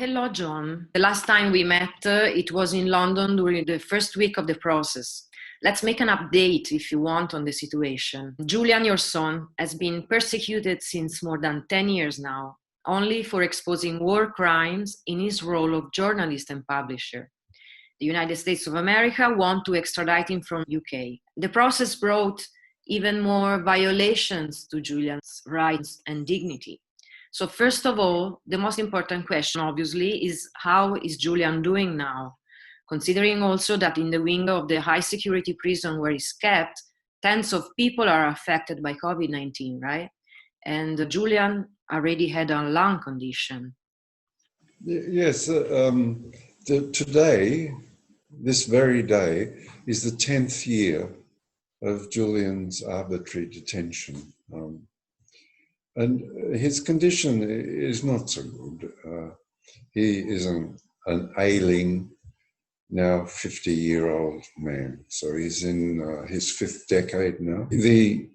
Hello, John. The last time we met, it was in London during the first week of the process. Let's make an update, if you want, on the situation. Julian, your son, has been persecuted since more than 10 years now, only for exposing war crimes in his role of journalist and publisher. The United States of America want to extradite him from UK. The process brought even more violations to Julian's rights and dignity. So first of all, the most important question, obviously, is how is Julian doing now? Considering also that in the wing of the high security prison where he's kept, tens of people are affected by COVID-19, right? And Julian already had a lung condition. Yes, today, this very day, is the 10th year of Julian's arbitrary detention. And his condition is not so good. He is an ailing, now 50-year-old man. So he's in his fifth decade now. The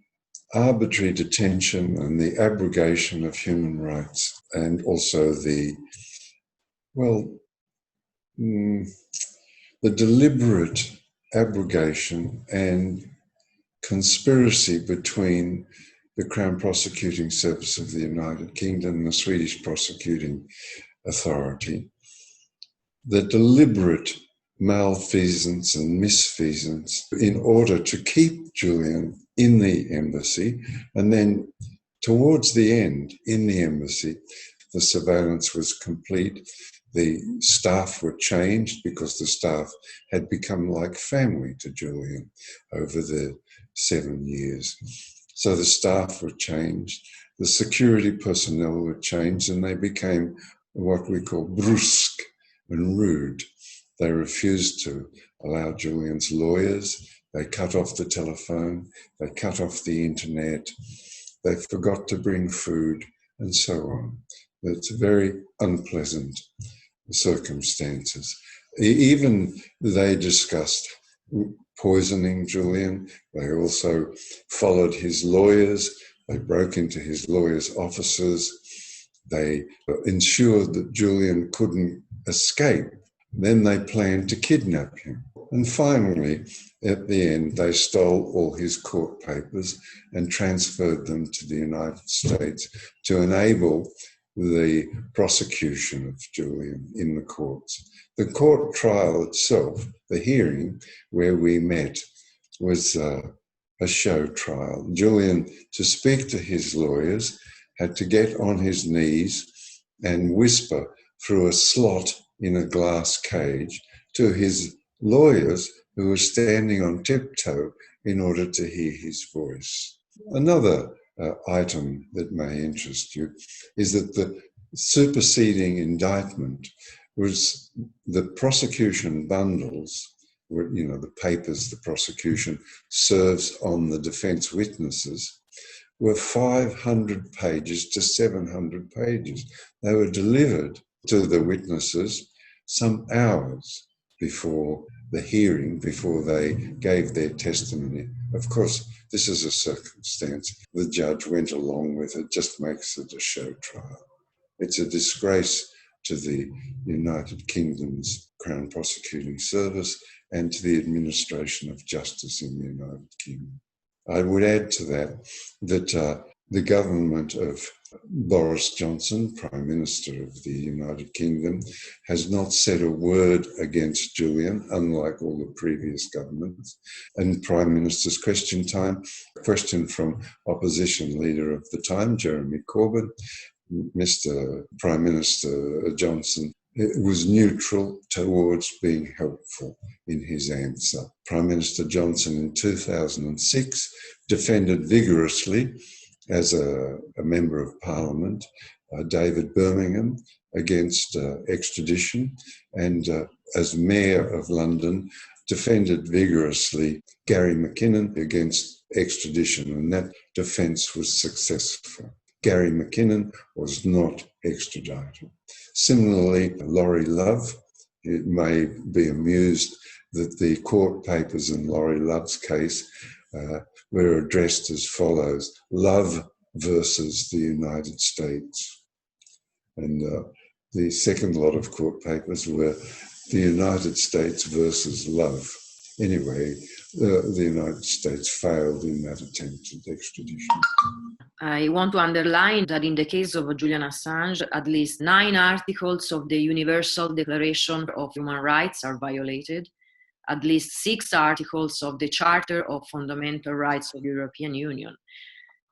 arbitrary detention and the abrogation of human rights, and also the deliberate abrogation and conspiracy between the Crown Prosecuting Service of the United Kingdom and the Swedish Prosecuting Authority, the deliberate malfeasance and misfeasance in order to keep Julian in the embassy, and then towards the end, in the embassy, the surveillance was complete. The staff were changed because the staff had become like family to Julian over the 7 years. So the staff were changed, the security personnel were changed, and they became what we call brusque and rude. They refused to allow Julian's lawyers. They cut off the telephone. They cut off the internet. They forgot to bring food, and so on. It's very unpleasant circumstances. Even they discussed poisoning Julian. They also followed his lawyers. They broke into his lawyers' offices. They ensured that Julian couldn't escape. Then they planned to kidnap him. And finally, at the end, they stole all his court papers and transferred them to the United States to enable the prosecution of Julian in the courts. The court trial itself, the hearing where we met, was a show trial. Julian, to speak to his lawyers, had to get on his knees and whisper through a slot in a glass cage to his lawyers who were standing on tiptoe in order to hear his voice. Another item that may interest you is that the superseding indictment was the prosecution bundles, the papers the prosecution serves on the defense witnesses, were 500 pages to 700 pages. They were delivered to the witnesses some hours before the hearing, before they gave their testimony. Of course, this is a circumstance the judge went along with. It just makes it a show trial. It's a disgrace to the United Kingdom's Crown Prosecuting Service and to the administration of justice in the United Kingdom. I would add to that the government of Boris Johnson, Prime Minister of the United Kingdom, has not said a word against Julian, unlike all the previous governments. And Prime Minister's question time, a question from opposition leader of the time, Jeremy Corbyn, Mr. Prime Minister Johnson was neutral towards being helpful in his answer. Prime Minister Johnson in 2006 defended vigorously as a member of Parliament David Birmingham against extradition, and as Mayor of London defended vigorously Gary McKinnon against extradition, and that defence was successful. Gary McKinnon was not extradited. Similarly, Laurie Love, it may be amused that the court papers in Laurie Love's case were addressed as follows: Love versus the United States. And The second lot of court papers were the United States versus love. Anyway, the United States failed in that attempt at extradition. I want to underline that in the case of Julian Assange, at least 9 articles of the Universal Declaration of Human Rights are violated. At least 6 articles of the Charter of Fundamental Rights of the European Union.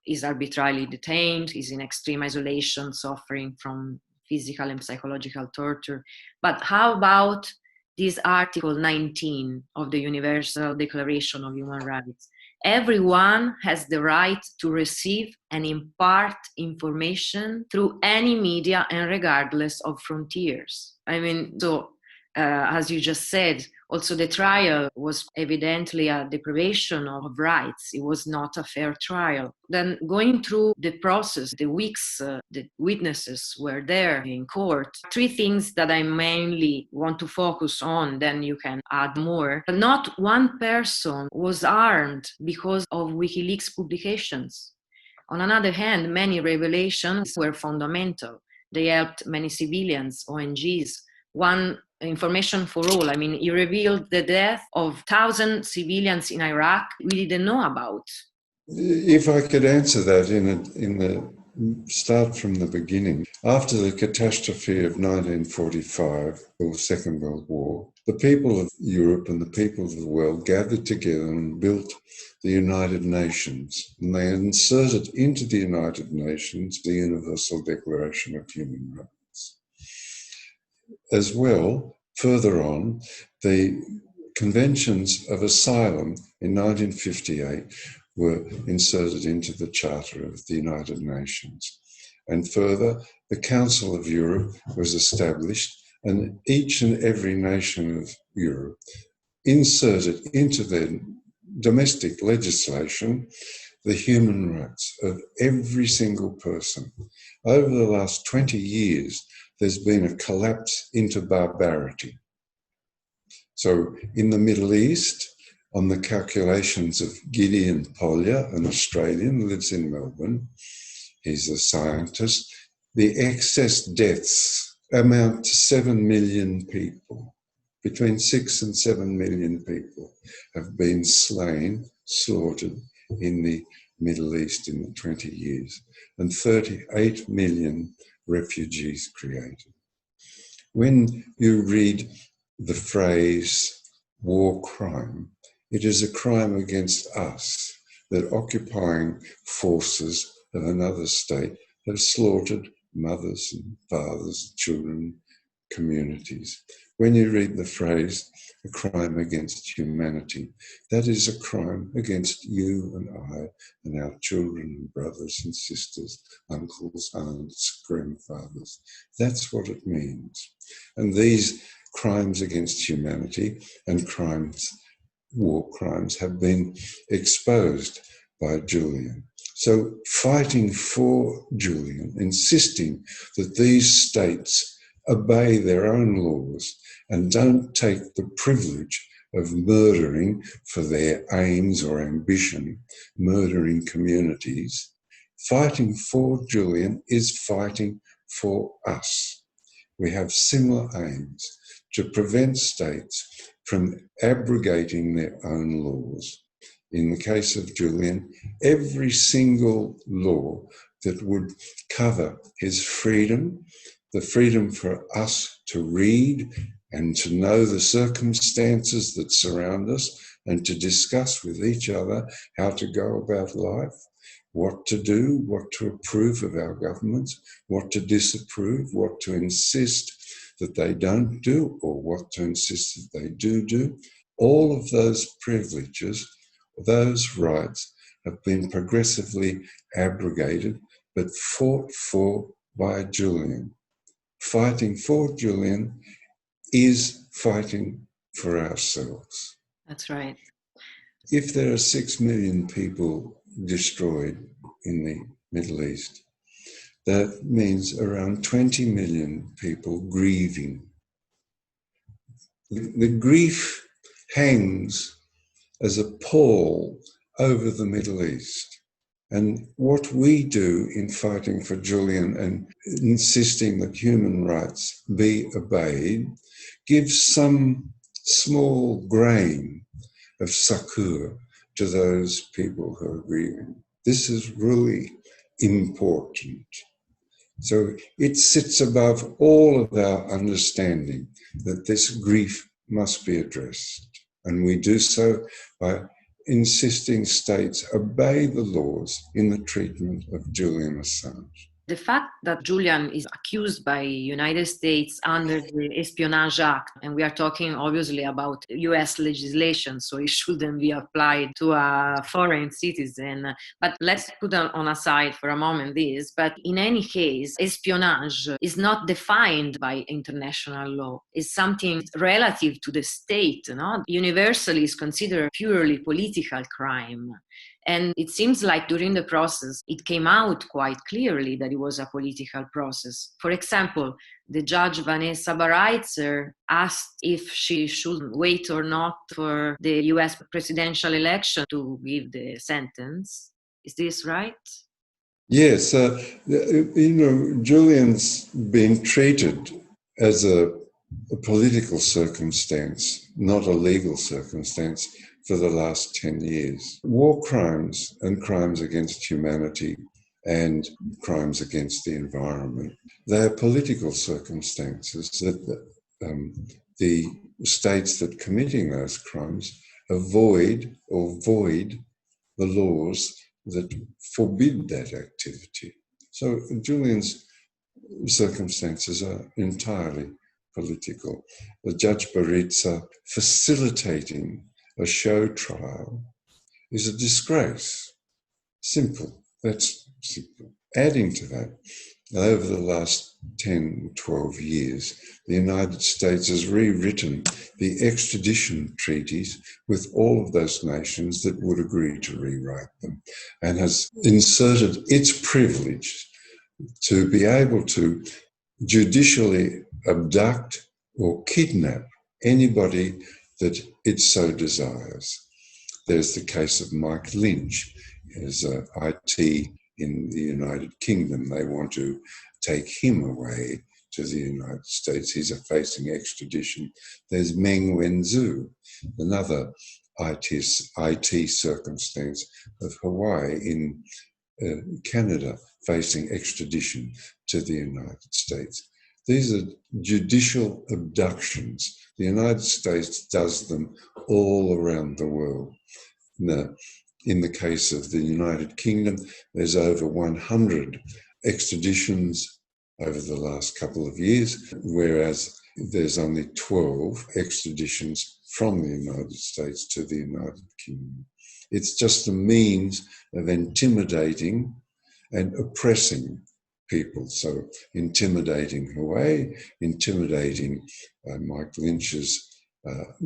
Is arbitrarily detained, is in extreme isolation, suffering from physical and psychological torture. But how about this Article 19 of the Universal Declaration of Human Rights? Everyone has the right to receive and impart information through any media and regardless of frontiers. I mean, so as you just said, also the trial was evidently a deprivation of rights. It was not a fair trial. Then going through the process, the weeks, the witnesses were there in court. 3 things that I mainly want to focus on, then you can add more. But not one person was harmed because of WikiLeaks publications. On another hand, many revelations were fundamental. They helped many civilians, ONGs. One, Information for All. I mean, he revealed the death of 1,000 civilians in Iraq we didn't know about. If I could answer that in the start from the beginning. After the catastrophe of 1945, or the Second World War, the people of Europe and the people of the world gathered together and built the United Nations. And they inserted into the United Nations the Universal Declaration of Human Rights. As well, further on, the Conventions of Asylum in 1958 were inserted into the Charter of the United Nations. And further, the Council of Europe was established, and each and every nation of Europe inserted into their domestic legislation the human rights of every single person. Over the last 20 years, there's been a collapse into barbarity. So in the Middle East, on the calculations of Gideon Polya, an Australian who lives in Melbourne, he's a scientist, the excess deaths amount to 7 million people. Between 6 and 7 million people have been slain, slaughtered in the Middle East in the 20 years, and 38 million refugees created. When you read the phrase war crime, it is a crime against us that occupying forces of another state have slaughtered mothers and fathers, children, communities. When you read the phrase a crime against humanity, that is a crime against you and I and our children and brothers and sisters, uncles, aunts, grandfathers. That's what it means. And these crimes against humanity and war crimes have been exposed by Julian. So fighting for Julian, insisting that these states obey their own laws and don't take the privilege of murdering for their aims or ambition, murdering communities. Fighting for Julian is fighting for us. We have similar aims to prevent states from abrogating their own laws. In the case of Julian, every single law that would cover his freedom, the freedom for us to read and to know the circumstances that surround us and to discuss with each other how to go about life, what to do, what to approve of our governments, what to disapprove, what to insist that they don't do, or what to insist that they do. All of those privileges, those rights have been progressively abrogated, but fought for by Julian. Fighting for Julian is fighting for ourselves. That's right. If there are 6 million people destroyed in the Middle East, that means around 20 million people grieving. The grief hangs as a pall over the Middle East. And what we do in fighting for Julian and insisting that human rights be obeyed gives some small grain of succour to those people who are grieving. This is really important. So it sits above all of our understanding that this grief must be addressed. And we do so by insisting states obey the laws in the treatment of Julian Assange. The fact that Julian is accused by United States under the Espionage Act, and we are talking obviously about US legislation, so it shouldn't be applied to a foreign citizen. But let's put on aside for a moment this. But in any case, espionage is not defined by international law. It's something relative to the state. No? Universally is considered purely political crime. And it seems like during the process, it came out quite clearly that it was a political process. For example, the judge Vanessa Baraitser asked if she should wait or not for the US presidential election to give the sentence. Is this right? Yes. Julian's been treated as a political circumstance, not a legal circumstance, for the last 10 years. War crimes and crimes against humanity and crimes against the environment, they're political circumstances that the states that committing those crimes avoid or void the laws that forbid that activity. So Julian's circumstances are entirely political. The Judge Baraitser facilitating a show trial is a disgrace. Simple. That's simple. Adding to that, over the last 10, 12 years, the United States has rewritten the extradition treaties with all of those nations that would agree to rewrite them, and has inserted its privilege to be able to judicially abduct or kidnap anybody that it so desires. There's the case of Mike Lynch, as IT in the United Kingdom. They want to take him away to the United States. He's facing extradition. There's Meng Wanzhou, another IT circumstance of Hawaii in Canada, facing extradition to the United States. These are judicial abductions. The United States does them all around the world. Now, in the case of the United Kingdom, there's over 100 extraditions over the last couple of years, whereas there's only 12 extraditions from the United States to the United Kingdom. It's just a means of intimidating and oppressing people. So intimidating Hawaii, intimidating Mike Lynch's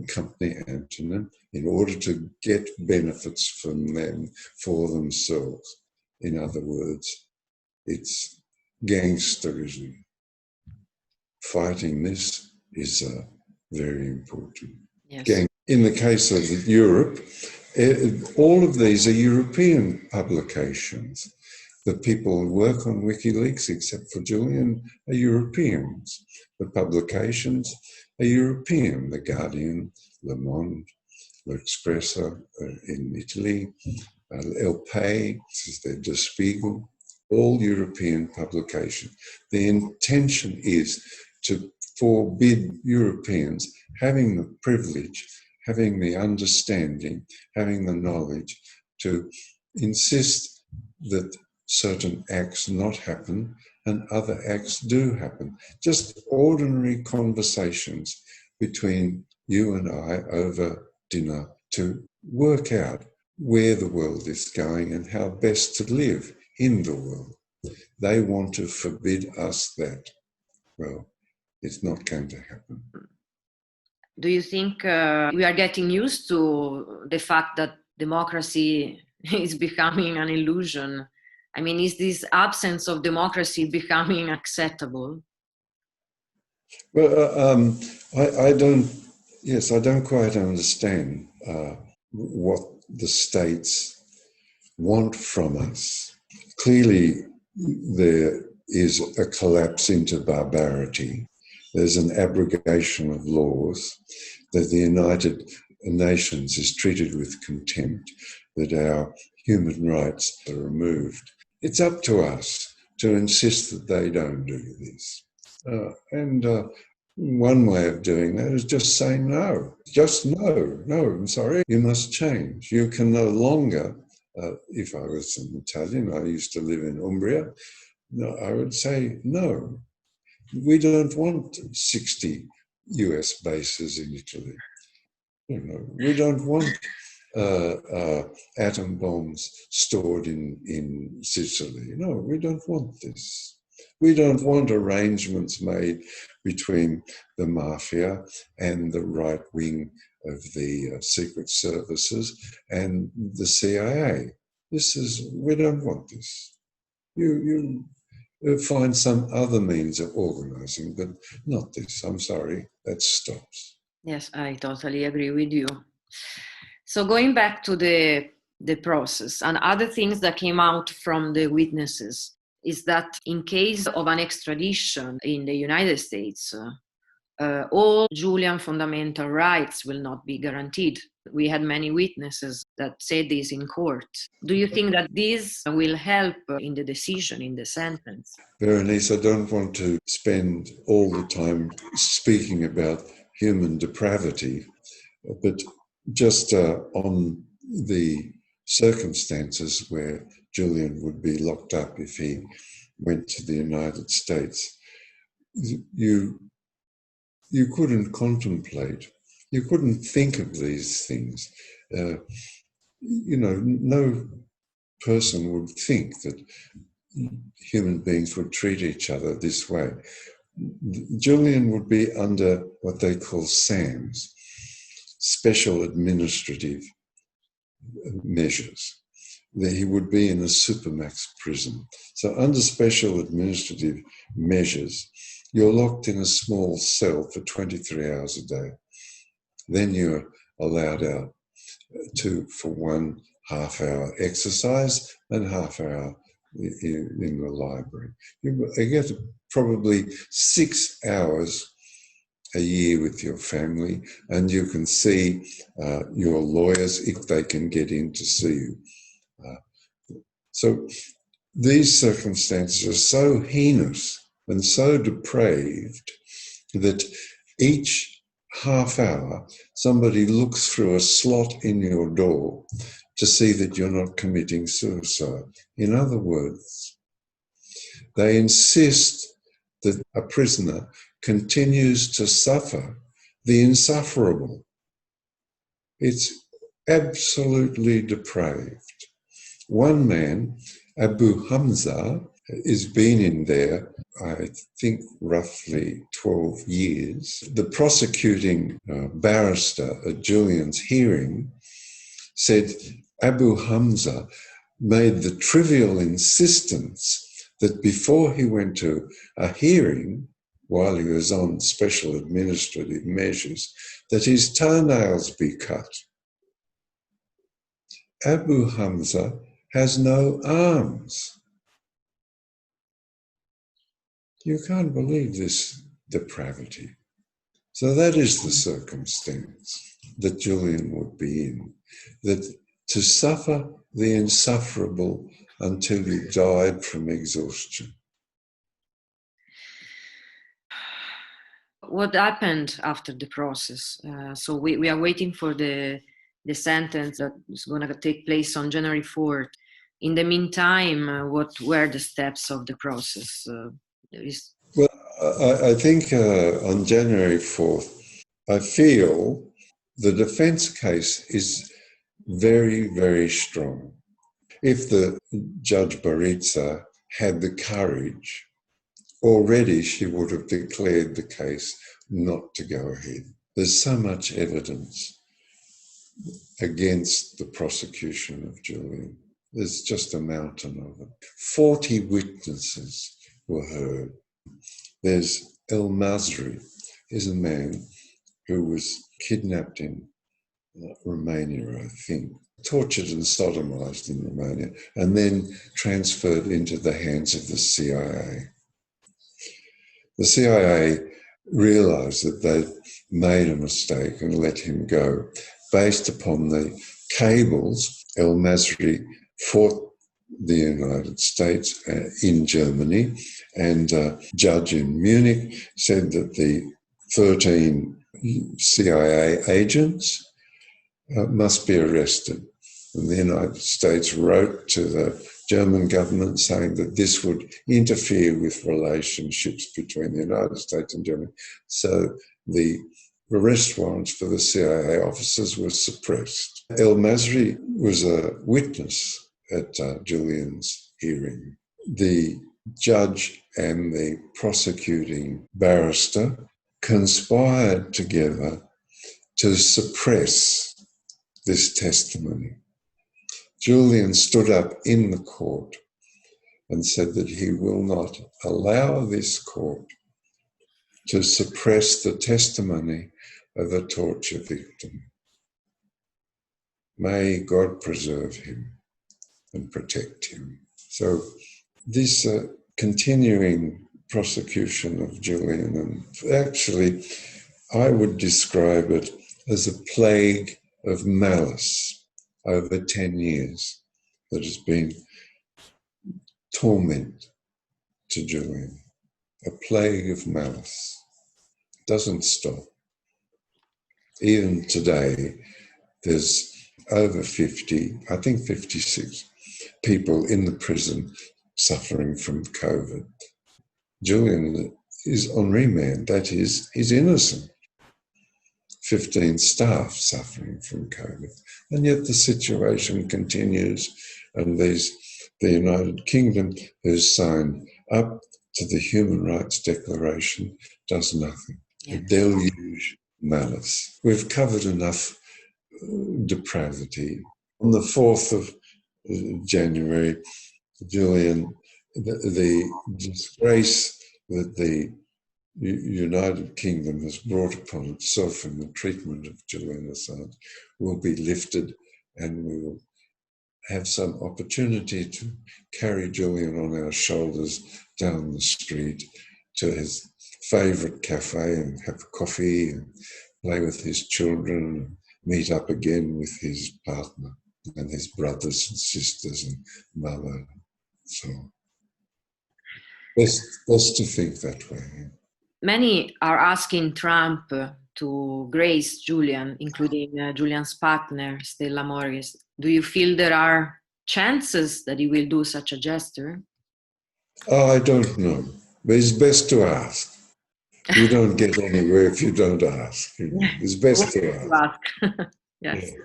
company, Antonin, in order to get benefits from them for themselves. In other words, it's gangsterism. Fighting this is very important. Yes. In the case of Europe, all of these are European publications. The people who work on WikiLeaks, except for Julian, are Europeans. The publications are European. The Guardian, Le Monde, L'Espresso in Italy, El Pais, Der Spiegel, all European publications. The intention is to forbid Europeans having the privilege, having the understanding, having the knowledge to insist that certain acts not happen and other acts do happen. Just ordinary conversations between you and I over dinner to work out where the world is going and how best to live in the world. They want to forbid us that. Well, it's not going to happen. Do you think we are getting used to the fact that democracy is becoming an illusion? I mean, is this absence of democracy becoming acceptable? Well, I don't quite understand what the states want from us. Clearly, there is a collapse into barbarity. There's an abrogation of laws, that the United Nations is treated with contempt, that our human rights are removed. It's up to us to insist that they don't do this. And one way of doing that is just saying no. Just no. No, I'm sorry. You must change. You can no longer, if I was an Italian, I used to live in Umbria, no, I would say no. We don't want 60 US bases in Italy. You know, we don't want atom bombs stored in Sicily. No, we don't want this. We don't want arrangements made between the mafia and the right wing of the secret services and the CIA. We don't want this. You find some other means of organising, but not this. I'm sorry, that stops. Yes, I totally agree with you. So going back to the process, and other things that came out from the witnesses is that in case of an extradition in the United States, all Julian fundamental rights will not be guaranteed. We had many witnesses that said this in court. Do you think that this will help in the decision, in the sentence? Berenice, I don't want to spend all the time speaking about human depravity, but just on the circumstances where Julian would be locked up if he went to the United States, you couldn't contemplate, you couldn't think of these things. No person would think that human beings would treat each other this way. Julian would be under what they call SAMs, special administrative measures. He would be in a supermax prison. So under special administrative measures, you're locked in a small cell for 23 hours a day. Then you're allowed out for 1 half-hour exercise and half-hour in the library. You get probably 6 hours a year with your family, and you can see your lawyers if they can get in to see you. So these circumstances are so heinous and so depraved that each half hour somebody looks through a slot in your door to see that you're not committing suicide. In other words, they insist that a prisoner continues to suffer the insufferable. It's absolutely depraved. One man, Abu Hamza, has been in there, I think, roughly 12 years. The prosecuting barrister at Julian's hearing said Abu Hamza made the trivial insistence that before he went to a hearing, while he was on special administrative measures, that his toenails be cut. Abu Hamza has no arms. You can't believe this depravity. So that is the circumstance that Julian would be in, that to suffer the insufferable until you died from exhaustion. What happened after the process? So we are waiting for the sentence that is going to take place on January 4th. In the meantime, what were the steps of the process? Well, I think on January 4th, I feel the defence case is very, very strong. If the Judge Berenice had the courage, already she would have declared the case not to go ahead. There's so much evidence against the prosecution of Julian. There's just a mountain of it. 40 witnesses were heard. There's El Masri, is a man who was kidnapped in Romania, I think, tortured and sodomized in Romania, and then transferred into the hands of the CIA. The CIA realized that they'd made a mistake and let him go based upon the cables. El Masri fought the United States in Germany, and a judge in Munich said that the 13 CIA agents must be arrested. And the United States wrote to the German government saying that this would interfere with relationships between the United States and Germany. So the arrest warrants for the CIA officers were suppressed. El Masri was a witness at Julian's hearing. The judge and the prosecuting barrister conspired together to suppress this testimony. Julian stood up in the court and said that he will not allow this court to suppress the testimony of a torture victim. May God preserve him and protect him. So this continuing prosecution of Julian, and actually I would describe it as a plague of malice over 10 years that has been torment to Julian, a plague of malice. Doesn't stop. Even today, there's over 50, I think 56 people in the prison suffering from COVID. Julian is on remand, that is, he's innocent. 15 staff suffering from COVID. And yet the situation continues, and the United Kingdom, who's signed up to the Human Rights Declaration, does nothing. Yeah. A deluge malice. We've covered enough depravity. On the 4th of January, Julian, the disgrace that the United Kingdom has brought upon itself in the treatment of Julian Assange will be lifted, and we will have some opportunity to carry Julian on our shoulders down the street to his favourite cafe and have coffee and play with his children and meet up again with his partner and his brothers and sisters and mother. So best to think that way. Many are asking Trump to grace Julian, including Julian's partner, Stella Morris. Do you feel there are chances that he will do such a gesture? Oh, I don't know, but it's best to ask. You don't get anywhere if you don't ask. It's best to ask. Yes. Yeah.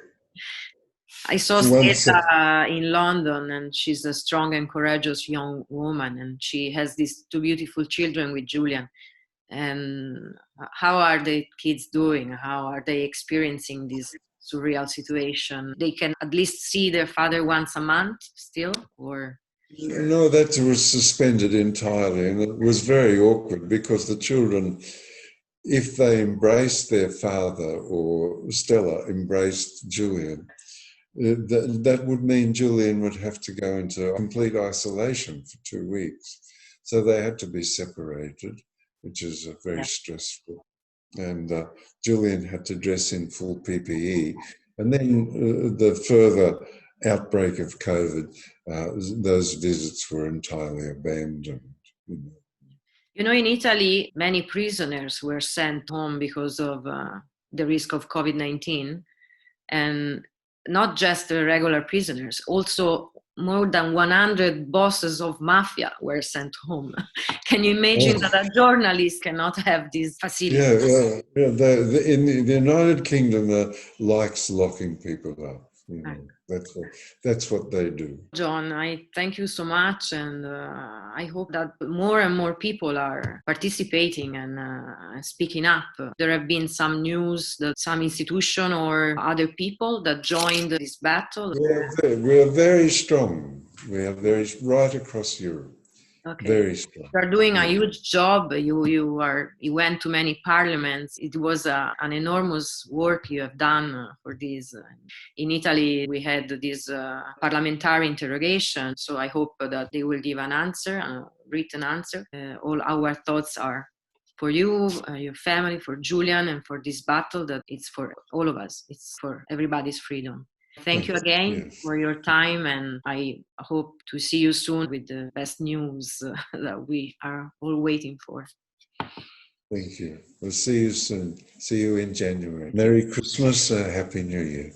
I saw Stella in London, and she's a strong and courageous young woman, and she has these 2 beautiful children with Julian. And how are the kids doing? How are they experiencing this surreal situation? They can at least see their father once a month still, or? No, that was suspended entirely, and it was very awkward because the children, if they embraced their father or Stella embraced Julian, that would mean Julian would have to go into complete isolation for 2 weeks. So they had to be separated, which is very stressful. And Julian had to dress in full PPE. And then the further outbreak of COVID, those visits were entirely abandoned. You know, in Italy, many prisoners were sent home because of the risk of COVID-19. And not just the regular prisoners, also more than 100 bosses of mafia were sent home. Can you imagine that a journalist cannot have these facilities? Yeah. In the United Kingdom likes locking people up. That's what they do. John, I thank you so much, and I hope that more and more people are participating and speaking up. There have been some news that some institution or other people that joined this battle. We are very strong. We are very right across Europe. Okay. Very strong. You are doing a huge job. You went to many parliaments. It was an enormous work you have done for this. In Italy, we had this parliamentary interrogation. So I hope that they will give an answer, a written answer. All our thoughts are for you, your family, for Julian, and for this battle that it's for all of us. It's for everybody's freedom. Thank you again for your time, and I hope to see you soon with the best news that we are all waiting for. Thank you. We'll see you soon. See you in January. Merry Christmas, Happy New Year.